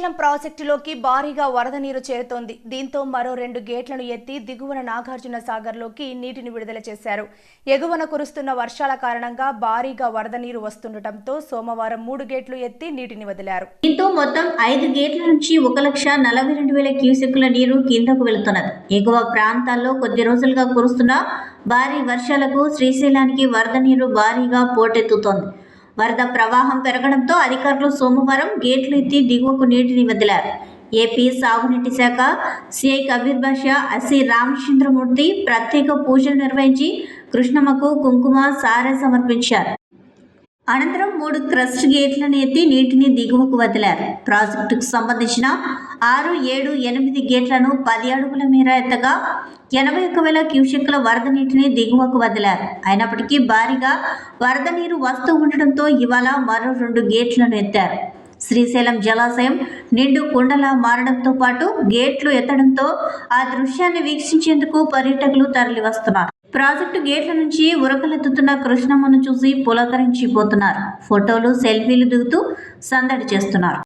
శ్రీశైలం ప్రాజెక్టులోకి భారీగా వరద నీరు చేరుతోంది. దీంతో మరో 2 గేట్లను ఎత్తి దిగువన నాగార్జున సాగర్లోకి నీటిని విడుదల చేశారు. ఎగువన కురుస్తున్న వర్షాల కారణంగా భారీగా వరద నీరు వస్తుండటంతో సోమవారం 3 గేట్లు ఎత్తి నీటిని వదిలారు. దీంతో మొత్తం 5 గేట్ల నుంచి 1,42,000 క్యూసెక్కుల నీరు కిందకు వెళుతున్నది. ఎగువ ప్రాంతాల్లో కొద్ది రోజులుగా కురుస్తున్న భారీ వర్షాలకు శ్రీశైలానికి వరద నీరు భారీగా పోటెత్తుతోంది. వరద ప్రవాహం పెరగడంతో అధికారులు సోమవారం గేట్లు ఎత్తి దిగువకు నీటిని వదిలారు. ఏపీ సాగునీటి శాఖ సిఐ కబీర్ బాషా, ఎస్సీ రామచంద్రమూర్తి ప్రత్యేక పూజలు నిర్వహించి కృష్ణమ్మకు కుంకుమ సారె సమర్పించారు. అనంతరం 3 క్రస్ట్ గేట్లను ఎత్తి నీటిని దిగువకు వదిలారు. ప్రాజెక్టుకు సంబంధించిన 6, 7, 8 గేట్లను 10 అడుగుల మేర ఎత్తగా 81,000 క్యూసెక్కుల వరద నీటిని దిగువకు వదిలారు. అయినప్పటికీ భారీగా వరద నీరు వస్తూ ఉండడంతో ఇవాళ మరో 2 గేట్లను ఎత్తారు. శ్రీశైలం జలాశయం నిండు కుండలా మారడంతో పాటు గేట్లు ఎత్తడంతో ఆ దృశ్యాన్ని వీక్షించేందుకు పర్యాటకులు తరలివస్తున్నారు. ప్రాజెక్టు గేట్ల నుంచి ఉరకలెత్తుతున్న కృష్ణమ్మను చూసి పులకరించిపోతున్నారు. ఫోటోలు, సెల్ఫీలు దిగుతూ సందడి చేస్తున్నారు.